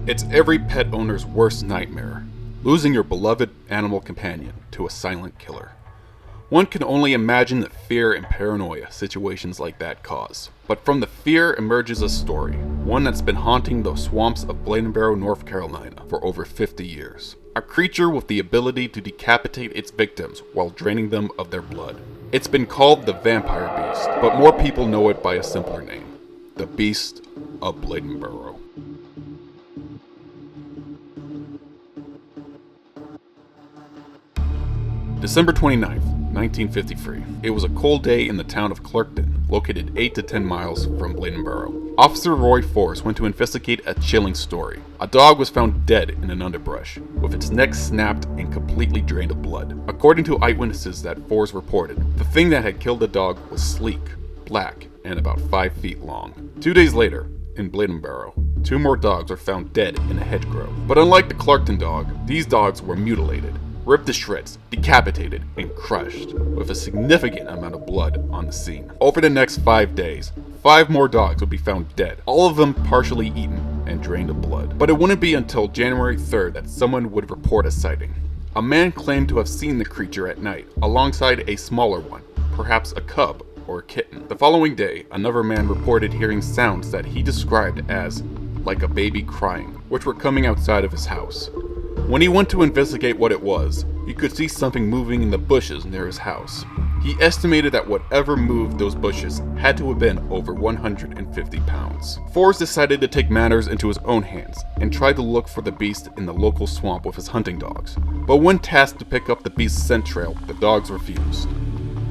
It's every pet owner's worst nightmare, losing your beloved animal companion to a silent killer. One can only imagine the fear and paranoia situations like that cause. But from the fear emerges a story, one that's been haunting the swamps of Bladenboro, North Carolina for over 50 years. A creature with the ability to decapitate its victims while draining them of their blood. It's been called the Vampire Beast, but more people know it by a simpler name, the Beast of Bladenboro. December 29th, 1953. It was a cold day in the town of Cryptid, located 8 to 10 miles from Bladenboro. Officer Roy Forrest went to investigate a chilling story. A dog was found dead in an underbrush, with its neck snapped and completely drained of blood. According to eyewitnesses that Forrest reported, the thing that had killed the dog was sleek, black, and about 5 feet long. 2 days later, in Bladenboro, 2 more dogs were found dead in a hedgerow. But unlike the Cryptid dog, these dogs were mutilated, ripped to shreds, decapitated, and crushed, with a significant amount of blood on the scene. Over the next 5 days, 5 more dogs would be found dead, all of them partially eaten and drained of blood. But it wouldn't be until January 3rd that someone would report a sighting. A man claimed to have seen the creature at night, alongside a smaller one, perhaps a cub or a kitten. The following day, another man reported hearing sounds that he described as like a baby crying, which were coming outside of his house. When he went to investigate what it was, he could see something moving in the bushes near his house. He estimated that whatever moved those bushes had to have been over 150 pounds. Forrest decided to take matters into his own hands and tried to look for the beast in the local swamp with his hunting dogs. But when tasked to pick up the beast's scent trail, the dogs refused.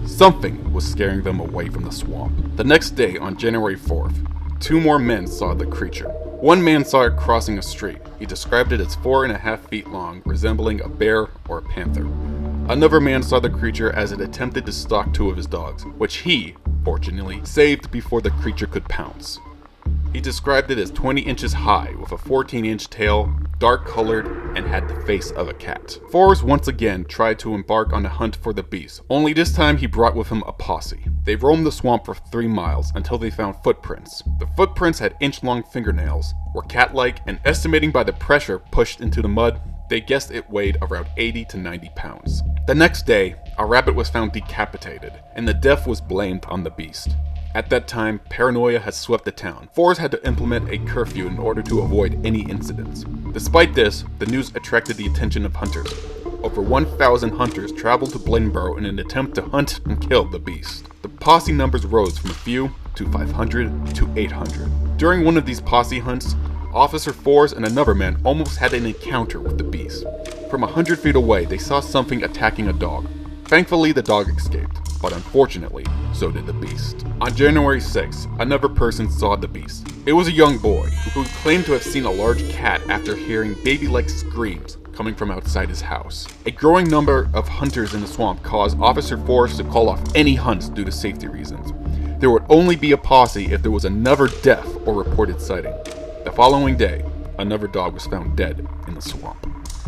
Something was scaring them away from the swamp. The next day, on January 4th, 2 more men saw the creature. One man saw it crossing a street. He described it as 4.5 feet long, resembling a bear or a panther. Another man saw the creature as it attempted to stalk 2 of his dogs, which he, fortunately, saved before the creature could pounce. He described it as 20 inches high, with a 14-inch tail, dark-colored, and had the face of a cat. Forrest once again tried to embark on a hunt for the beast, only this time he brought with him a posse. They roamed the swamp for 3 miles until they found footprints. The footprints had inch-long fingernails, were cat-like, and estimating by the pressure pushed into the mud, they guessed it weighed around 80 to 90 pounds. The next day, a rabbit was found decapitated, and the death was blamed on the beast. At that time, paranoia had swept the town. Forrest had to implement a curfew in order to avoid any incidents. Despite this, the news attracted the attention of hunters. Over 1,000 hunters traveled to Bladenboro in an attempt to hunt and kill the beast. The posse numbers rose from a few to 500 to 800. During one of these posse hunts, Officer Forrest and another man almost had an encounter with the beast. From 100 feet away, they saw something attacking a dog. Thankfully, the dog escaped, but unfortunately, so did the beast. On January 6th, another person saw the beast. It was a young boy who claimed to have seen a large cat after hearing baby-like screams coming from outside his house. A growing number of hunters in the swamp caused Officer Forrest to call off any hunts due to safety reasons. There would only be a posse if there was another death or reported sighting. The following day, another dog was found dead in the swamp.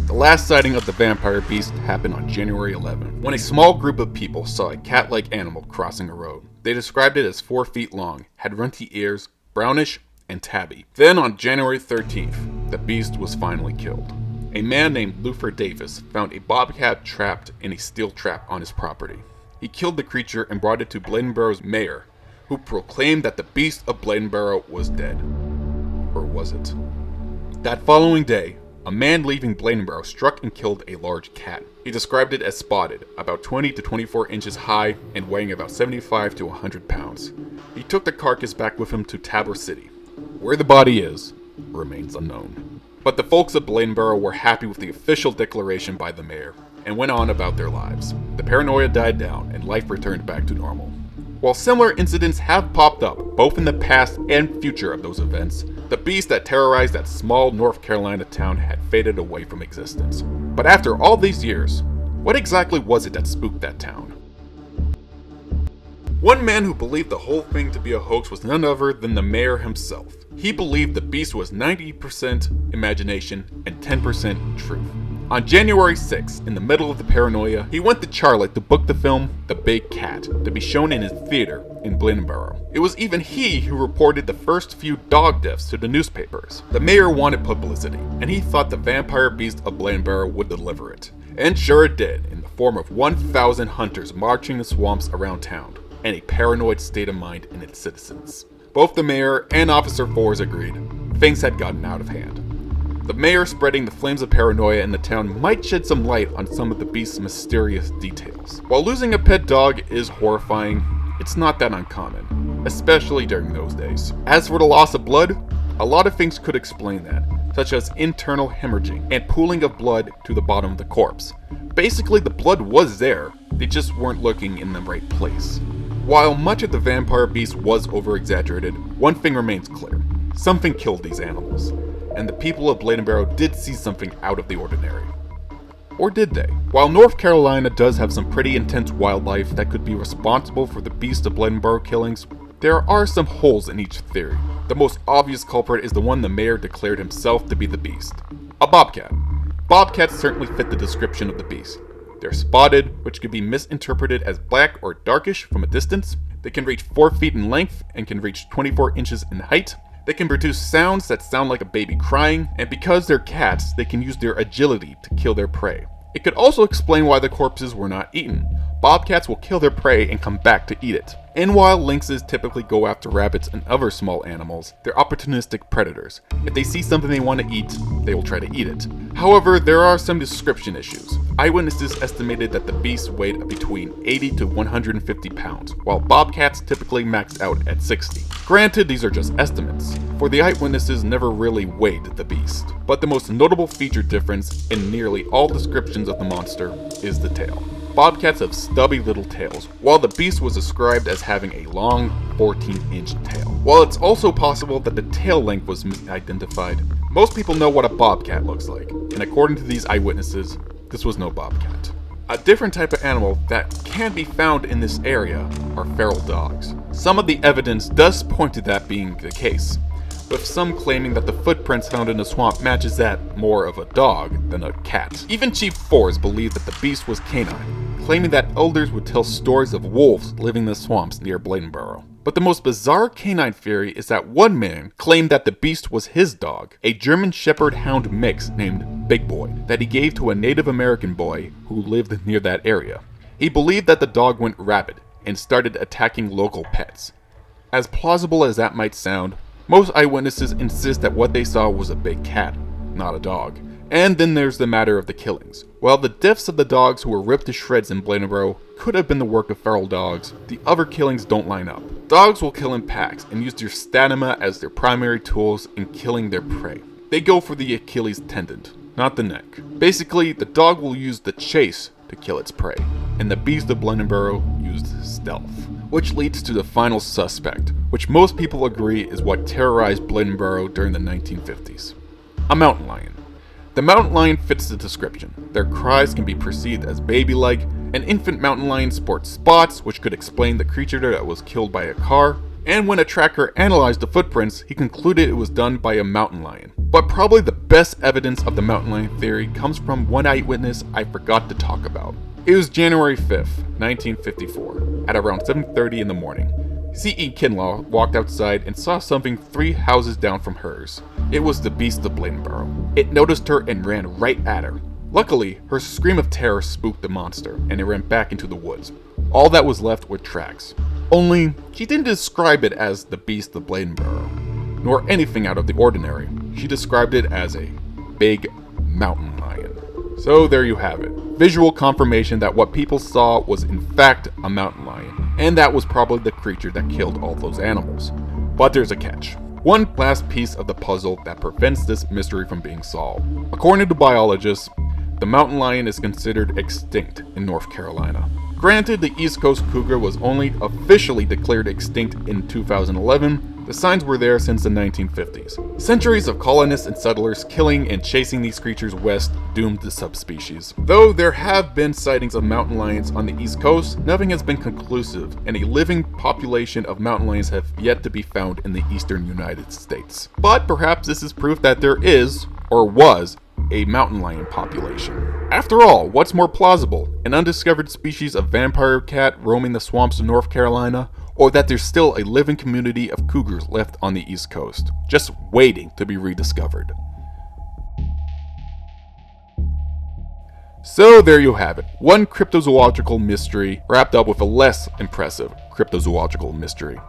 The last sighting of the vampire beast happened on January 11, when a small group of people saw a cat-like animal crossing a road. They described it as 4 feet long, had runty ears, brownish, and tabby. Then on January 13th, the beast was finally killed. A man named Luther Davis found a bobcat trapped in a steel trap on his property. He killed the creature and brought it to Bladenboro's mayor, who proclaimed that the beast of Bladenboro was dead. Or was it? That following day, a man leaving Bladenboro struck and killed a large cat. He described it as spotted, about 20 to 24 inches high and weighing about 75 to 100 pounds. He took the carcass back with him to Tabor City. Where the body is remains unknown. But the folks of Bladenboro were happy with the official declaration by the mayor and went on about their lives. The paranoia died down and life returned back to normal. While similar incidents have popped up, both in the past and future of those events, the beast that terrorized that small North Carolina town had faded away from existence. But after all these years, what exactly was it that spooked that town? One man who believed the whole thing to be a hoax was none other than the mayor himself. He believed the beast was 90% imagination and 10% truth. On January 6, in the middle of the paranoia, he went to Charlotte to book the film The Big Cat to be shown in his theater in Bladenboro. It was even he who reported the first few dog deaths to the newspapers. The mayor wanted publicity, and he thought the vampire beast of Bladenboro would deliver it. And sure it did, in the form of 1,000 hunters marching the swamps around town, and a paranoid state of mind in its citizens. Both the mayor and Officer Fours agreed, things had gotten out of hand. The mayor spreading the flames of paranoia in the town might shed some light on some of the beast's mysterious details. While losing a pet dog is horrifying, it's not that uncommon, especially during those days. As for the loss of blood, a lot of things could explain that, such as internal hemorrhaging and pooling of blood to the bottom of the corpse. Basically, the blood was there, they just weren't looking in the right place. While much of the vampire beast was over-exaggerated, one thing remains clear. Something killed these animals, and the people of Bladenboro did see something out of the ordinary. Or did they? While North Carolina does have some pretty intense wildlife that could be responsible for the beast of Bladenboro killings, there are some holes in each theory. The most obvious culprit is the one the mayor declared himself to be the beast. A bobcat. Bobcats certainly fit the description of the beast. They're spotted, which could be misinterpreted as black or darkish from a distance. They can reach 4 feet in length and can reach 24 inches in height. They can produce sounds that sound like a baby crying, and because they're cats, they can use their agility to kill their prey. It could also explain why the corpses were not eaten. Bobcats will kill their prey and come back to eat it. And while lynxes typically go after rabbits and other small animals, they're opportunistic predators. If they see something they want to eat, they will try to eat it. However, there are some description issues. Eyewitnesses estimated that the beast weighed between 80 to 150 pounds, while bobcats typically maxed out at 60. Granted, these are just estimates, for the eyewitnesses never really weighed the beast. But the most notable feature difference in nearly all descriptions of the monster is the tail. Bobcats have stubby little tails, while the beast was described as having a long 14-inch tail. While it's also possible that the tail length was misidentified, most people know what a bobcat looks like, and according to these eyewitnesses, this was no bobcat. A different type of animal that can be found in this area are feral dogs. Some of the evidence does point to that being the case, with some claiming that the footprints found in the swamp matches that more of a dog than a cat. Even Chief Fours believed that the beast was canine, claiming that elders would tell stories of wolves living in the swamps near Bladenboro. But the most bizarre canine theory is that one man claimed that the beast was his dog, a German Shepherd Hound mix named Big Boy, that he gave to a Native American boy who lived near that area. He believed that the dog went rabid and started attacking local pets. As plausible as that might sound, most eyewitnesses insist that what they saw was a big cat, not a dog. And then there's the matter of the killings. While the deaths of the dogs who were ripped to shreds in Bladenboro could have been the work of feral dogs, the other killings don't line up. Dogs will kill in packs and use their stamina as their primary tools in killing their prey. They go for the Achilles tendon, not the neck. Basically, the dog will use the chase to kill its prey, and the beast of Bladenboro used stealth. Which leads to the final suspect, which most people agree is what terrorized Bladenboro during the 1950s. A mountain lion. The mountain lion fits the description. Their cries can be perceived as baby-like. An infant mountain lion sports spots, which could explain the creature that was killed by a car. And when a tracker analyzed the footprints, he concluded it was done by a mountain lion. But probably the best evidence of the mountain lion theory comes from one eyewitness I forgot to talk about. It was January 5th, 1954, at around 7:30 in the morning. C.E. Kinlaw walked outside and saw something 3 houses down from hers. It was the beast of Bladenboro. It noticed her and ran right at her. Luckily, her scream of terror spooked the monster, and it ran back into the woods. All that was left were tracks. Only, she didn't describe it as the beast of Bladenboro, nor anything out of the ordinary. She described it as a big mountain lion. So there you have it. Visual confirmation that what people saw was in fact a mountain lion, and that was probably the creature that killed all those animals. But there's a catch. One last piece of the puzzle that prevents this mystery from being solved. According to biologists, the mountain lion is considered extinct in North Carolina. Granted, the East Coast cougar was only officially declared extinct in 2011, the signs were there since the 1950s. Centuries of colonists and settlers killing and chasing these creatures west doomed the subspecies. Though there have been sightings of mountain lions on the East Coast, nothing has been conclusive, and a living population of mountain lions have yet to be found in the eastern United States. But perhaps this is proof that there is, or was, a mountain lion population. After all, what's more plausible? An undiscovered species of vampire cat roaming the swamps of North Carolina? Or that there's still a living community of cougars left on the East Coast, just waiting to be rediscovered? So there you have it, one cryptozoological mystery wrapped up with a less impressive cryptozoological mystery.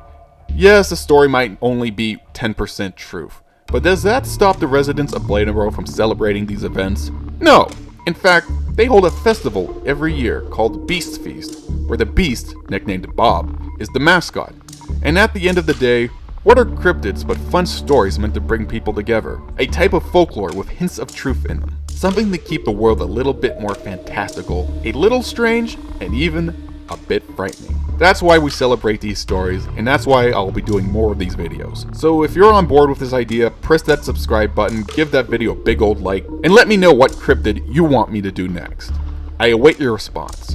Yes, the story might only be 10% truth, but does that stop the residents of Bladenboro from celebrating these events? No! In fact, they hold a festival every year called Beast Feast, where the beast, nicknamed Bob, is the mascot. And at the end of the day, what are cryptids but fun stories meant to bring people together? A type of folklore with hints of truth in them. Something to keep the world a little bit more fantastical, a little strange, and even a bit frightening. That's why we celebrate these stories, and that's why I'll be doing more of these videos. So if you're on board with this idea, press that subscribe button, give that video a big old like, and let me know what cryptid you want me to do next. I await your response.